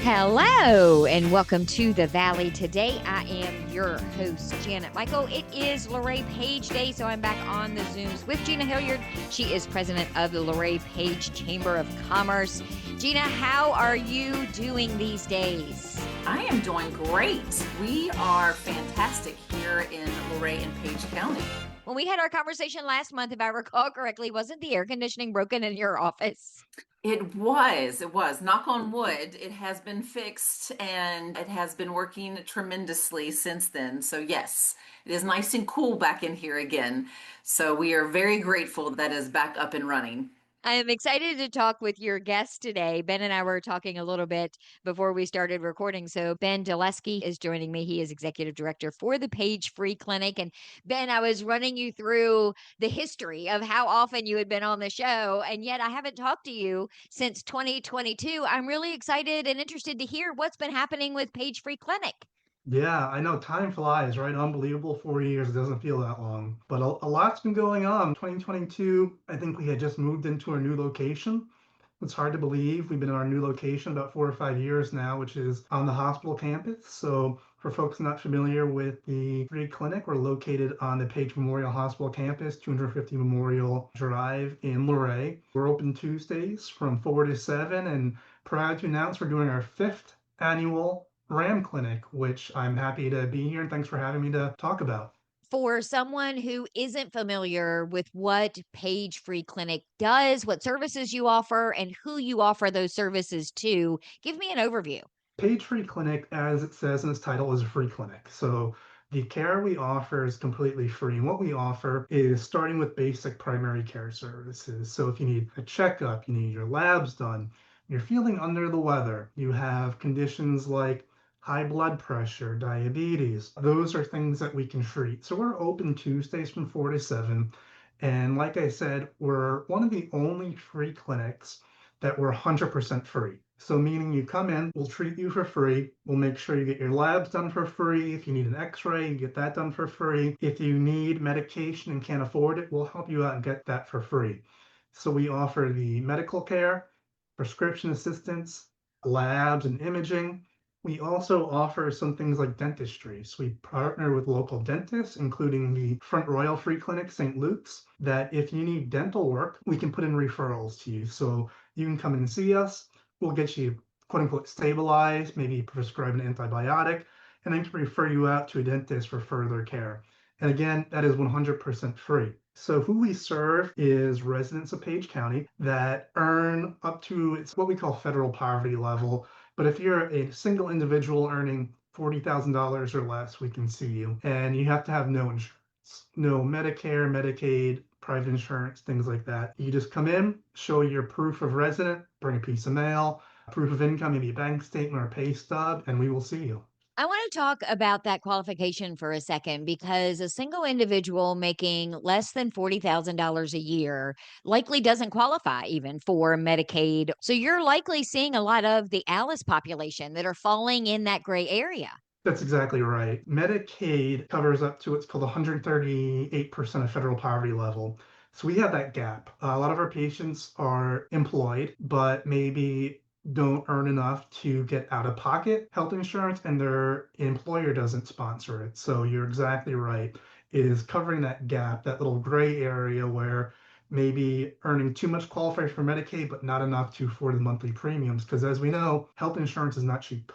Hello and welcome to the Valley. Today I am your host, Janet Michael. It is Luray-Page Day, so I'm back on the Zooms with Gina Hilliard. She is president of the Luray-Page Chamber of Commerce. Gina, how are you doing these days? I am doing great. We are fantastic here in Luray and Page County. When we had our conversation last month, if I recall correctly, wasn't the air conditioning broken in your office? It was. Knock on wood, it has been fixed and it has been working tremendously since then. So yes, it is nice and cool back in here again. So we are very grateful that is back up and running. I am excited to talk with your guest today. Ben and I were talking a little bit before we started recording. So Ben Dolewski is joining me. He is executive director for the Page Free Clinic. And Ben, I was running you through the history of how often you had been on the show, and yet I haven't talked to you since 2022. I'm really excited and interested to hear what's been happening with Page Free Clinic. Yeah, I know time flies, right? Unbelievable. 4 years, it doesn't feel that long. But a lot's been going on. 2022, I think we had just moved into our new location. It's hard to believe. We've been in our new location about 4 or 5 years now, which is on the hospital campus. So for folks not familiar with the free clinic, we're located on the Page Memorial Hospital campus, 250 Memorial Drive in Luray. We're open Tuesdays from 4 to 7, and proud to announce we're doing our fifth annual RAM Clinic, which I'm happy to be here, and thanks for having me to talk about. For someone who isn't familiar with what Page Free Clinic does, what services you offer, and who you offer those services to, give me an overview. Page Free Clinic, as it says in its title, is a free clinic. So the care we offer is completely free. And what we offer is starting with basic primary care services. So if you need a checkup, you need your labs done, you're feeling under the weather, you have conditions like high blood pressure, diabetes. Those are things that we can treat. So we're open Tuesdays from 4 to 7. And like I said, we're one of the only free clinics that we're 100% free. So meaning you come in, we'll treat you for free. We'll make sure you get your labs done for free. If you need an x-ray, you get that done for free. If you need medication and can't afford it, we'll help you out and get that for free. So we offer the medical care, prescription assistance, labs and imaging. We also offer some things like dentistry. So we partner with local dentists, including the Front Royal Free Clinic, St. Luke's, that if you need dental work, we can put in referrals to you. So you can come and see us. We'll get you, quote unquote, stabilized, maybe prescribe an antibiotic, and then can refer you out to a dentist for further care. And again, that is 100% free. So who we serve is residents of Page County that earn up to, it's what we call federal poverty level. But if you're a single individual earning $40,000 or less, we can see you. And you have to have no insurance, no Medicare, Medicaid, private insurance, things like that. You just come in, show your proof of resident, bring a piece of mail, proof of income, maybe a bank statement or a pay stub, and we will see you. I want to talk about that qualification for a second because a single individual making less than $40,000 a year likely doesn't qualify even for Medicaid. So you're likely seeing a lot of the Alice population that are falling in that gray area. That's exactly right. Medicaid covers up to what's called 138% of federal poverty level. So we have that gap. A lot of our patients are employed, but maybe don't earn enough to get out of pocket health insurance and their employer doesn't sponsor it. So you're exactly right. It is covering that gap, that little gray area where maybe earning too much qualify for Medicaid, but not enough to afford the monthly premiums. Because as we know, health insurance is not cheap.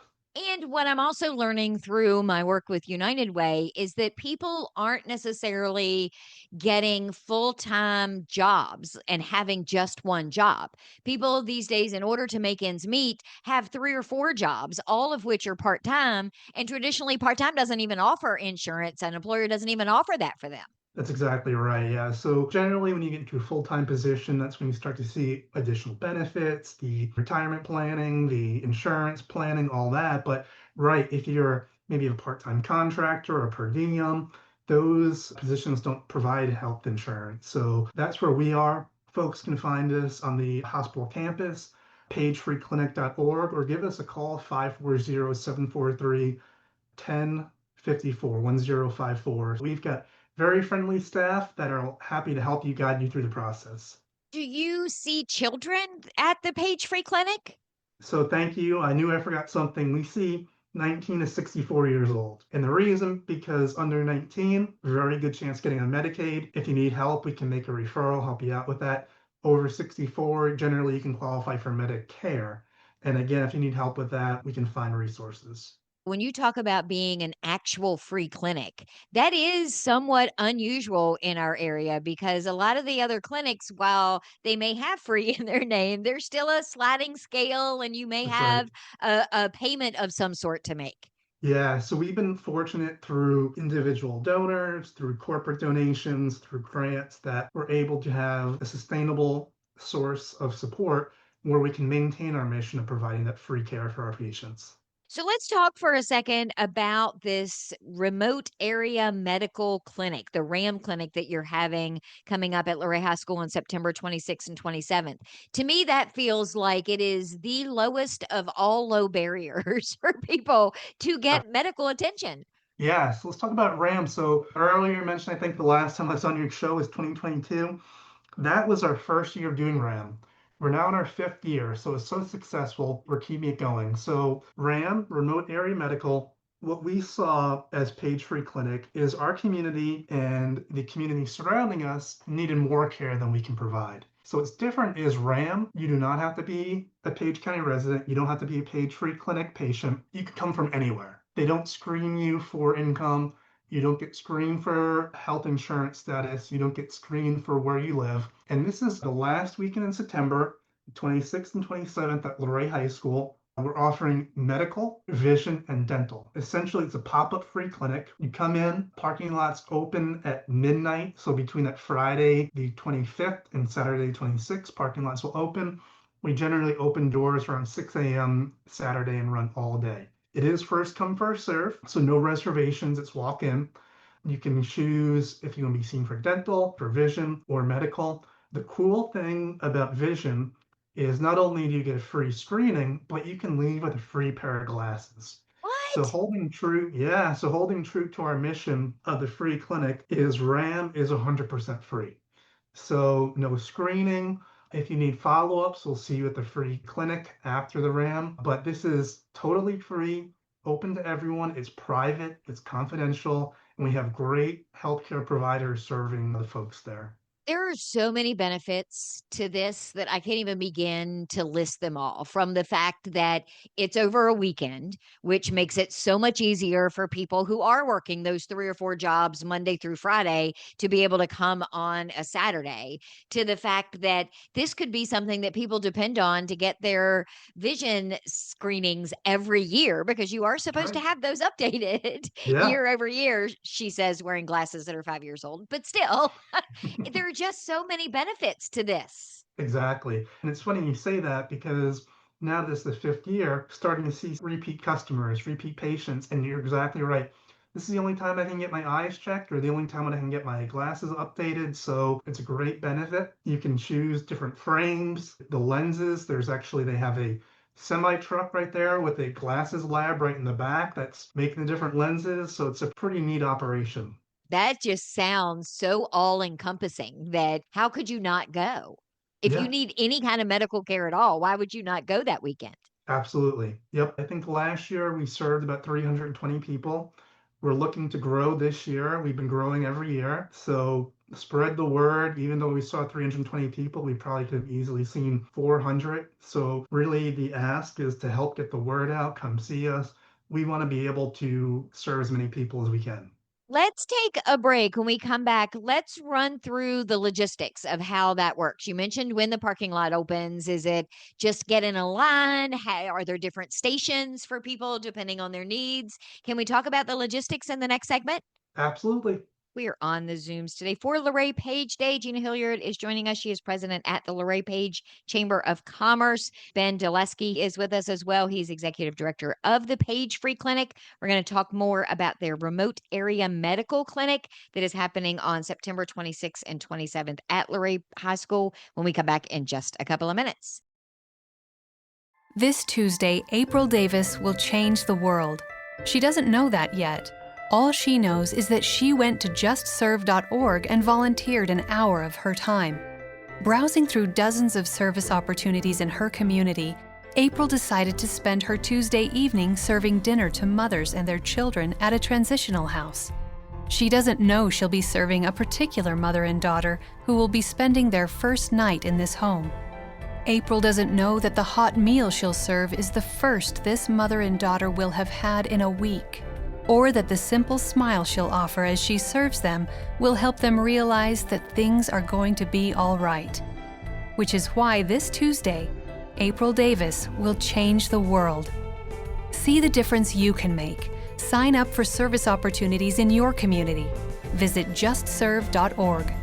And what I'm also learning through my work with United Way is that people aren't necessarily getting full-time jobs and having just one job. People these days, in order to make ends meet, have 3 or 4 jobs, all of which are part-time. And traditionally, part-time doesn't even offer insurance. An employer doesn't even offer that for them. That's exactly right. Yeah. So generally, when you get into a full-time position, that's when you start to see additional benefits, the retirement planning, the insurance planning, all that. But right, if you're maybe a part-time contractor or per diem, those positions don't provide health insurance. So that's where we are. Folks can find us on the hospital campus, pagefreeclinic.org, or give us a call, 540-743-1054, 1054. We've got very friendly staff that are happy to help you guide you through the process. Do you see children at the Page Free Clinic? So thank you. I knew I forgot something. We see 19 to 64 years old. And the reason, because under 19, very good chance getting on Medicaid. If you need help, we can make a referral, help you out with that. Over 64, generally you can qualify for Medicare. And again, if you need help with that, we can find resources. When you talk about being an actual free clinic, that is somewhat unusual in our area because a lot of the other clinics, while they may have free in their name, there's still a sliding scale and you may That's right. have a payment of some sort to make. Yeah, so we've been fortunate through individual donors, through corporate donations, through grants that we're able to have a sustainable source of support where we can maintain our mission of providing that free care for our patients. So let's talk for a second about this remote area medical clinic, the RAM clinic that you're having coming up at Luray High School on September 26th and 27th. To me, that feels like it is the lowest of all low barriers for people to get medical attention. Yeah, so let's talk about RAM. So earlier you mentioned, I think the last time I was on your show was 2022. That was our first year of doing RAM. We're now in our fifth year, so it's so successful, we're keeping it going. So RAM, Remote Area Medical, what we saw as Page Free Clinic is our community and the community surrounding us needed more care than we can provide. So what's different is RAM, you do not have to be a Page County resident. You don't have to be a Page Free Clinic patient. You can come from anywhere. They don't screen you for income. You don't get screened for health insurance status. You don't get screened for where you live. And this is the last weekend in September, 26th and 27th at Luray High School. We're offering medical, vision, and dental. Essentially, it's a pop-up free clinic. You come in, parking lots open at midnight. So between that Friday, the 25th, and Saturday, 26th, parking lots will open. We generally open doors around 6 a.m. Saturday and run all day. It is first come, first serve, so no reservations. It's walk in. You can choose if you want to be seen for dental, for vision, or medical. The cool thing about vision is not only do you get a free screening, but you can leave with a free pair of glasses. So What? holding true to our mission of the free clinic is RAM is 100% free. So no screening. If you need follow-ups, we'll see you at the free clinic after the RAM. But this is totally free, open to everyone. It's private, it's confidential, and we have great healthcare providers serving the folks there. There are so many benefits to this that I can't even begin to list them all. From the fact that it's over a weekend, which makes it so much easier for people who are working those 3 or 4 jobs Monday through Friday to be able to come on a Saturday, to the fact that this could be something that people depend on to get their vision screenings every year because you are supposed to Right. have those updated Yeah. year over year, she says, wearing glasses that are 5 years old. But still, there are just so many benefits to this. Exactly. And it's funny you say that because now this is the fifth year, starting to see repeat customers, repeat patients, and you're exactly right. This is the only time I can get my eyes checked or the only time when I can get my glasses updated. So it's a great benefit. You can choose different frames, the lenses. They have a semi truck right there with a glasses lab right in the back that's making the different lenses. So it's a pretty neat operation. That just sounds so all encompassing that how could you not go? If you Yeah. need any kind of medical care at all, why would you not go that weekend? Absolutely. Yep. I think last year we served about 320 people. We're looking to grow this year. We've been growing every year. So spread the word. Even though we saw 320 people, we probably could have easily seen 400. So really the ask is to help get the word out. Come see us. We want to be able to serve as many people as we can. Let's take a break. When we come back, let's run through the logistics of how that works. You mentioned when the parking lot opens. Is it just get in a line? Are there different stations for people depending on their needs? Can we talk about the logistics in the next segment? Absolutely. We are on the Zooms today for Luray-Page Day. Gina Hilliard is joining us. She is president at the Luray-Page Chamber of Commerce. Ben Dolewski is with us as well. He's executive director of the Page Free Clinic. We're going to talk more about their remote area medical clinic that is happening on September 26th and 27th at Luray High School when we come back in just a couple of minutes. This Tuesday, April Davis will change the world. She doesn't know that yet. All she knows is that she went to justserve.org and volunteered an hour of her time. Browsing through dozens of service opportunities in her community, April decided to spend her Tuesday evening serving dinner to mothers and their children at a transitional house. She doesn't know she'll be serving a particular mother and daughter who will be spending their first night in this home. April doesn't know that the hot meal she'll serve is the first this mother and daughter will have had in a week, or that the simple smile she'll offer as she serves them will help them realize that things are going to be all right. Which is why this Tuesday, April Davis will change the world. See the difference you can make. Sign up for service opportunities in your community. Visit justserve.org.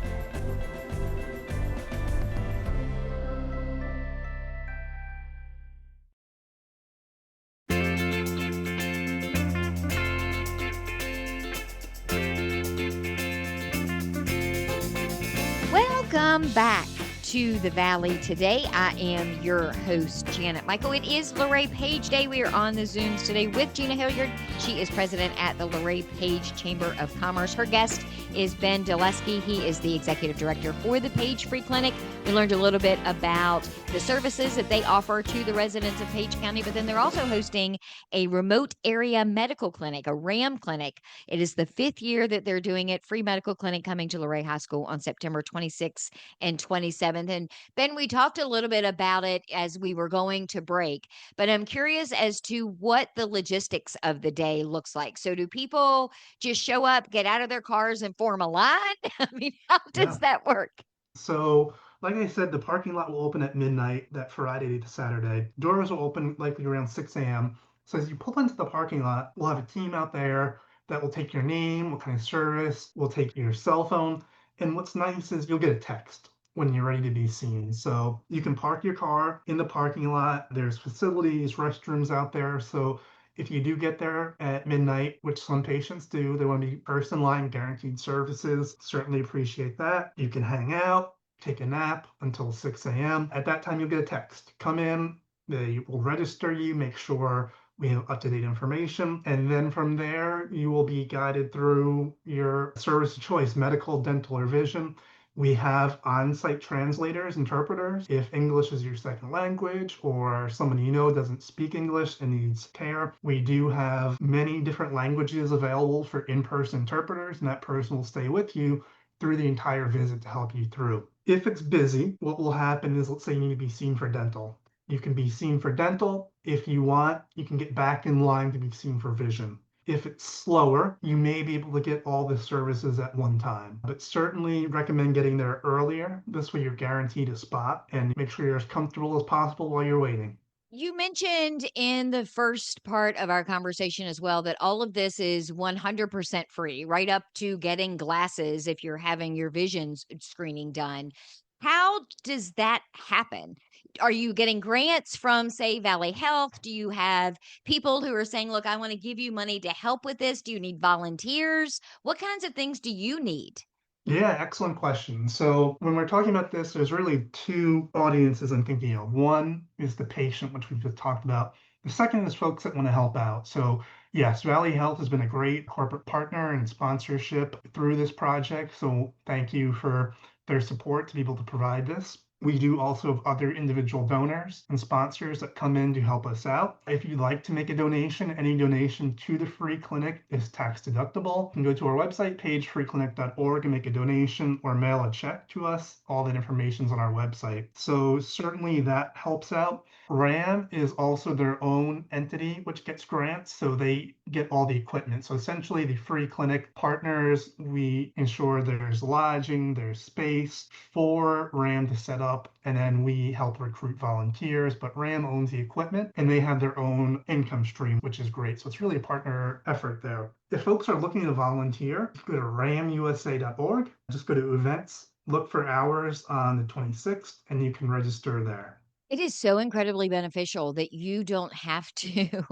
Welcome back to the Valley today. I am your host, Janet Michael. It is Luray-Page Day. We are on the Zooms today with Gina Hilliard. She is president at the Luray-Page Chamber of Commerce. Her guest is Ben Dolewski. He is the executive director for the Page Free Clinic. We learned a little bit about the services that they offer to the residents of Page County, but then they're also hosting a remote area medical clinic, a RAM clinic. It is the 5th year that they're doing it. Free medical clinic coming to Luray High School on September 26th and 27th. And Ben, we talked a little bit about it as we were going to break, but I'm curious as to what the logistics of the day looks like. So do people just show up, get out of their cars and form a line? I mean, how does Yeah. that work? So, like I said, the parking lot will open at midnight that Friday to Saturday. Doors will open likely around 6 a.m. So as you pull into the parking lot, we'll have a team out there that will take your name, what kind of service, we'll take your cell phone. And what's nice is you'll get a text when you're ready to be seen. So you can park your car in the parking lot. There's facilities, restrooms out there. So if you do get there at midnight, which some patients do, they want to be first in line, guaranteed services. Certainly appreciate that. You can hang out, take a nap until 6 a.m. At that time, you'll get a text. Come in, they will register you, make sure we have up-to-date information. And then from there, you will be guided through your service of choice, medical, dental, or vision. We have on-site translators, interpreters. If English is your second language or someone you know doesn't speak English and needs care, we do have many different languages available for in-person interpreters, and that person will stay with you through the entire visit to help you through. If it's busy, what will happen is, let's say you need to be seen for dental. You can be seen for dental. If you want, you can get back in line to be seen for vision. If it's slower, you may be able to get all the services at one time, but certainly recommend getting there earlier. This way you're guaranteed a spot, and make sure you're as comfortable as possible while you're waiting. You mentioned in the first part of our conversation as well that all of this is 100% free, right up to getting glasses if you're having your vision screening done. How does that happen? Are you getting grants from, say, Valley Health? Do you have people who are saying, look, I want to give you money to help with this? Do you need volunteers? What kinds of things do you need? Yeah, excellent question. So when we're talking about this, there's really two audiences I'm thinking of. One is the patient, which we've just talked about. The second is folks that want to help out. So yes, Valley Health has been a great corporate partner and sponsorship through this project. So thank you for their support to be able to provide this. We do also have other individual donors and sponsors that come in to help us out. If you'd like to make a donation, any donation to the free clinic is tax deductible. You can go to our website, pagefreeclinic.org, and make a donation or mail a check to us. All that information is on our website. So certainly that helps out. RAM is also their own entity which gets grants, so they get all the equipment. So essentially the free clinic partners, we ensure there's lodging, there's space for RAM to set up, and then we help recruit volunteers, but RAM owns the equipment and they have their own income stream, which is great. So it's really a partner effort there. If folks are looking to volunteer, go to ramusa.org, just go to events, look for hours on the 26th, and you can register there. It is so incredibly beneficial that you don't have to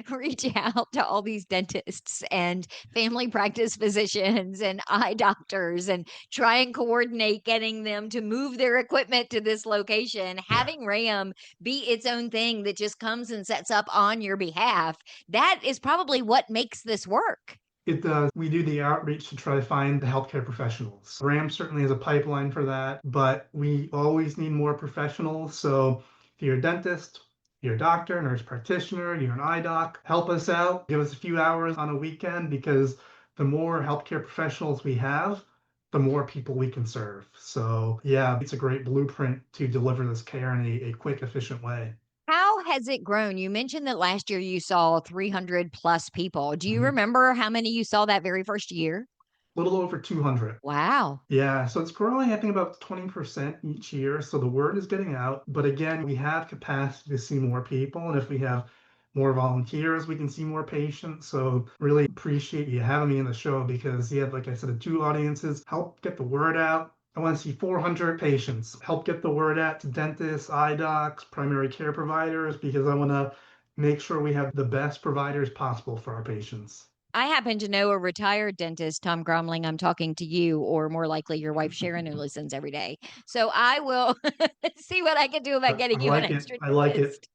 reach out to all these dentists and family practice physicians and eye doctors and try and coordinate getting them to move their equipment to this location. Yeah. Having RAM be its own thing that just comes and sets up on your behalf, that is probably what makes this work. It does. We do the outreach to try to find the healthcare professionals. RAM certainly has a pipeline for that, but we always need more professionals. So if you're a dentist, You're a doctor, nurse practitioner, you're an eye doc. Help us out. Give us a few hours on a weekend because the more healthcare professionals we have, the more people we can serve. So, yeah, it's a great blueprint to deliver this care in a quick, efficient way. How has it grown? You mentioned that last year you saw 300 plus people. Do you Mhm. remember how many you saw that very first year? A little over 200. Wow. Yeah, so it's growing, I think, about 20% each year. So the word is getting out. But again, we have capacity to see more people. And if we have more volunteers, we can see more patients. So really appreciate you having me in the show because, yeah, like I said, the two audiences help get the word out. I want to see 400 patients, help get the word out to dentists, eye docs, primary care providers, because I want to make sure we have the best providers possible for our patients. I happen to know a retired dentist, Tom Gromling. I'm talking to you, or more likely your wife, Sharon, who listens every day. So I will see what I can do about I getting you an like it. extra I like it. dentist.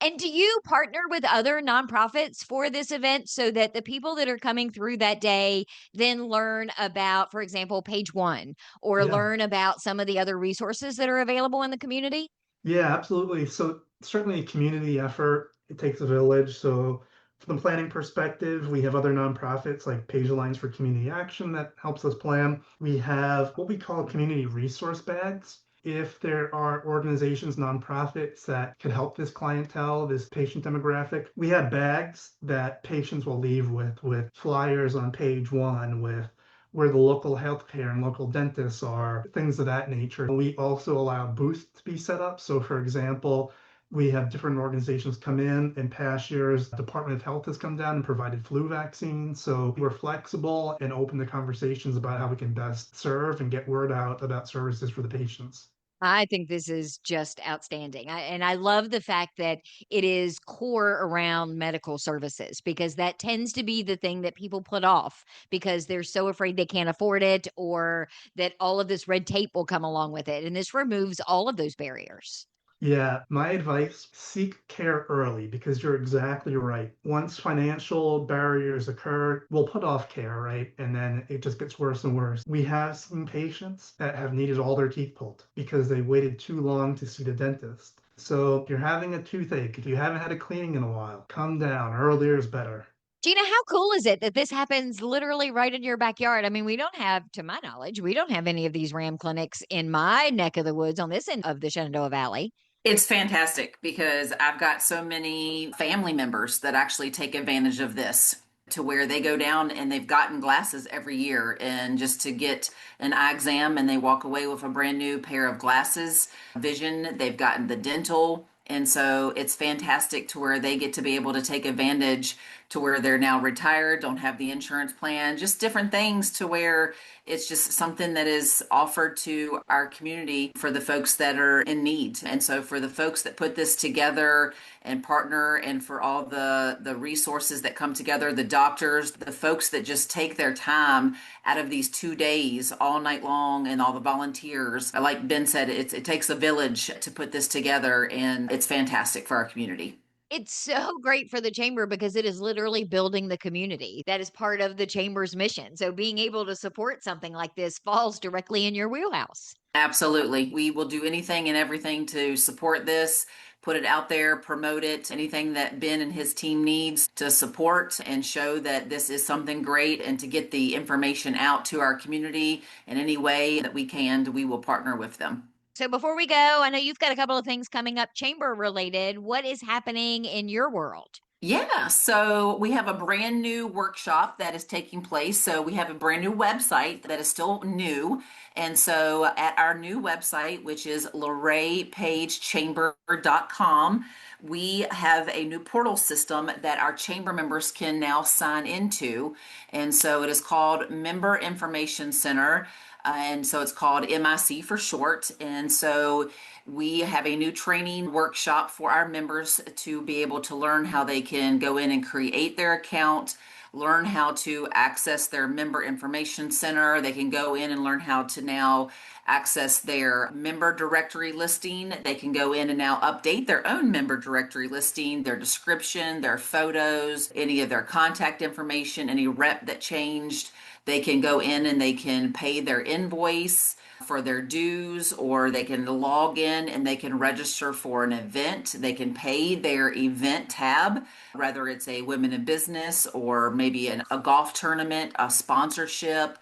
And do you partner with other nonprofits for this event so that the people that are coming through that day then learn about, for example, Page One, or Yeah. learn about some of the other resources that are available in the community? Yeah, absolutely. So certainly a community effort. It takes a village. So from the planning perspective, we have other nonprofits like Page Alliance for Community Action that helps us plan. We have what we call community resource bags. If there are organizations, nonprofits that could help this clientele, this patient demographic, we have bags that patients will leave with flyers on Page One, with where the local healthcare and local dentists are, things of that nature. We also allow booths to be set up. So, for example, we have different organizations come in past years. Department of Health has come down and provided flu vaccines. So we're flexible and open to conversations about how we can best serve and get word out about services for the patients. I think this is just outstanding. And I love the fact that it is core around medical services because that tends to be the thing that people put off because they're so afraid they can't afford it or that all of this red tape will come along with it. And this removes all of those barriers. Yeah, my advice, seek care early because you're exactly right. Once financial barriers occur, we'll put off care, right? And then it just gets worse and worse. We have seen patients that have needed all their teeth pulled because they waited too long to see the dentist. So if you're having a toothache, if you haven't had a cleaning in a while, come down. Earlier is better. Gina, how cool is it that this happens literally right in your backyard? I mean, we don't have, to my knowledge, we don't have any of these RAM clinics in my neck of the woods on this end of the Shenandoah Valley. It's fantastic because I've got so many family members that actually take advantage of this to where they go down and they've gotten glasses every year and just to get an eye exam and they walk away with a brand new pair of glasses, vision, they've gotten the dental. And so it's fantastic to where they get to be able to take advantage to where they're now retired, don't have the insurance plan, just different things to where it's just something that is offered to our community for the folks that are in need. And so for the folks that put this together and partner and for all the resources that come together, the doctors, the folks that just take their time out of these 2 days all night long and all the volunteers, like Ben said, it takes a village to put this together and it's fantastic for our community. It's so great for the chamber because it is literally building the community. That is part of the chamber's mission. So being able to support something like this falls directly in your wheelhouse. Absolutely. We will do anything and everything to support this, put it out there, promote it, anything that Ben and his team needs to support and show that this is something great and to get the information out to our community in any way that we can, we will partner with them. So before we go, I know you've got a couple of things coming up chamber related. What is happening in your world? Yeah, so we have a brand new workshop that is taking place. So we have a brand new website that is still new. And so at our new website, which is Luray-Page Chamber.com, we have a new portal system that our chamber members can now sign into. And so it is called Member Information Center. And so it's called MIC for short. And so we have a new training workshop for our members to be able to learn how they can go in and create their account, learn how to access their member information center. They can go in and learn how to now access their member directory listing. They can go in and now update their own member directory listing, their description, their photos, any of their contact information, any rep that changed. They can go in and they can pay their invoice. for their dues, or they can log in and they can register for an event. They can pay their event tab, whether it's a women in business or maybe a golf tournament, a sponsorship,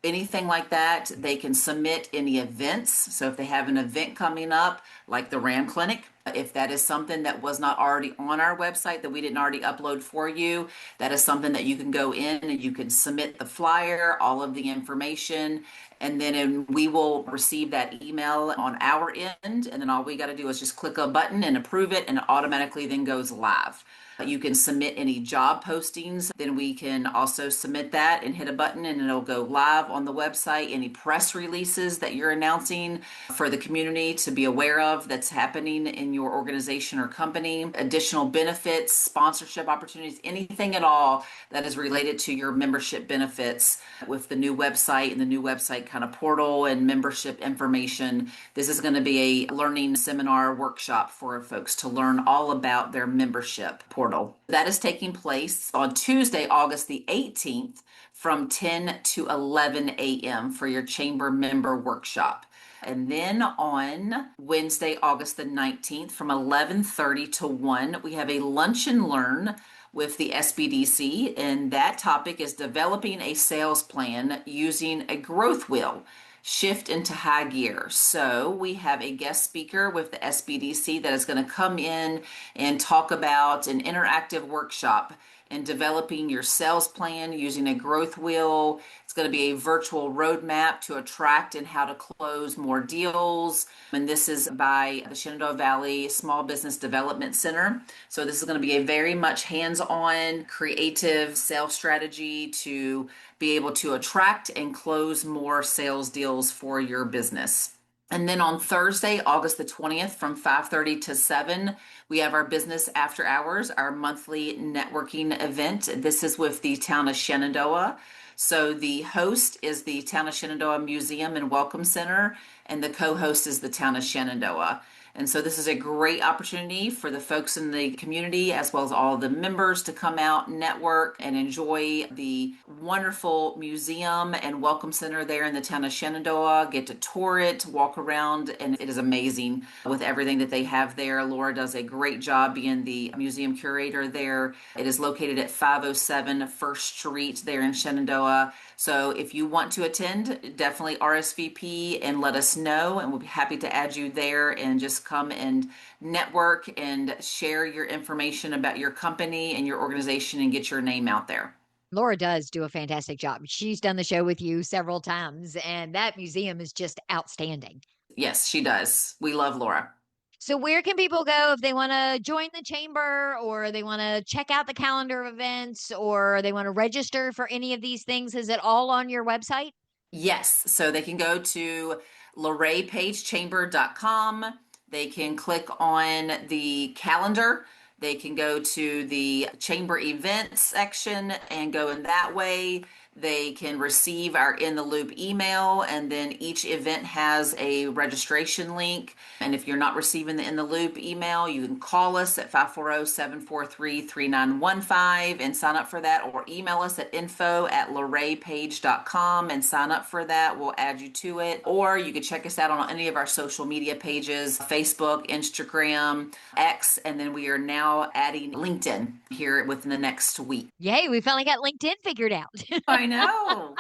anything like that. They can submit any events. So if they have an event coming up, like the RAM Clinic, if that is something that was not already on our website that we didn't already upload for you, that is something that you can go in and you can submit the flyer, all of the information, and then we will receive that email on our end. And then all we got to do is just click a button and approve it, and it automatically then goes live. You can submit any job postings. Then we can also submit that and hit a button and it'll go live on the website. Any press releases that you're announcing for the community to be aware of that's happening in your organization or company, additional benefits, sponsorship opportunities, anything at all that is related to your membership benefits with the new website and the new website kind of portal and membership information. This is going to be a learning seminar workshop for folks to learn all about their membership portal. That is taking place on Tuesday, August the 18th from 10 to 11 a.m. for your chamber member workshop. And then on Wednesday, August the 19th from 11:30 to 1, we have a lunch and learn with the SBDC, and that topic is developing a sales plan using a growth wheel. Shift into high gear. So we have a guest speaker with the SBDC that is going to come in and talk about an interactive workshop and developing your sales plan using a growth wheel. It's going to be a virtual roadmap to attract and how to close more deals. And this is by the Shenandoah Valley Small Business Development Center. So this is going to be a very much hands-on, creative sales strategy to be able to attract and close more sales deals for your business. And then on Thursday, August the 20th from 5:30 to 7, we have our Business After Hours, our monthly networking event. This is with the town of Shenandoah. So the host is the Town of Shenandoah Museum and Welcome Center, and the co-host is the Town of Shenandoah. And so this is a great opportunity for the folks in the community as well as all the members to come out, network, and enjoy the wonderful museum and welcome center there in the town of Shenandoah, get to tour it, walk around, and it is amazing with everything that they have there. Laura does a great job being the museum curator there. It is located at 507 First Street there in Shenandoah. So if you want to attend, definitely RSVP and let us know, and we'll be happy to add you there and just come and network and share your information about your company and your organization and get your name out there. Laura does do a fantastic job. She's done the show with you several times, and that museum is just outstanding. Yes, she does. We love Laura. So where can people go if they want to join the chamber, or they want to check out the calendar of events, or they want to register for any of these things? Is it all on your website? Yes. So they can go to Luray-Page-Chamber.com. They can click on the calendar. They can go to the chamber events section and go in that way. They can receive our In the Loop email, and then each event has a registration link. And if you're not receiving the In the Loop email, you can call us at 540-743-3915 and sign up for that, or email us at info@luraypage.com and sign up for that. We'll add you to it. Or you can check us out on any of our social media pages, Facebook, Instagram, X, and then we are now adding LinkedIn here within the next week. Yay, we finally got LinkedIn figured out. I know.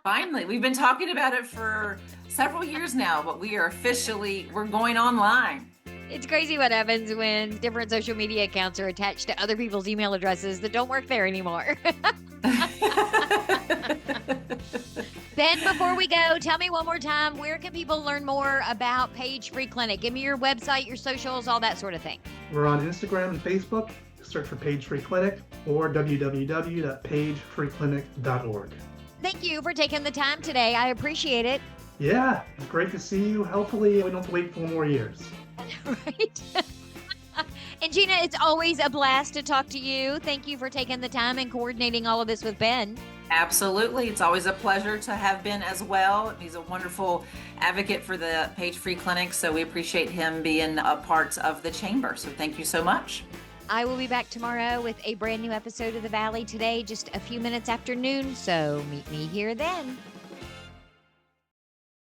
Finally, we've been talking about it for several years now, but we're going online. It's crazy what happens when different social media accounts are attached to other people's email addresses that don't work there anymore. Ben, before we go, tell me one more time, where can people learn more about Page Free Clinic? Give me your website, your socials, all that sort of thing. We're on Instagram and Facebook. Search for Page Free Clinic or www.pagefreeclinic.org. Thank you for taking the time today. I appreciate it. Yeah, it's great to see you. Hopefully we don't have to wait 4 more years. Right. And Gina, it's always a blast to talk to you. Thank you for taking the time and coordinating all of this with Ben. Absolutely. It's always a pleasure to have Ben as well. He's a wonderful advocate for the Page Free Clinic, so we appreciate him being a part of the chamber. So thank you so much. I will be back tomorrow with a brand new episode of The Valley Today, just a few minutes after noon, so meet me here then.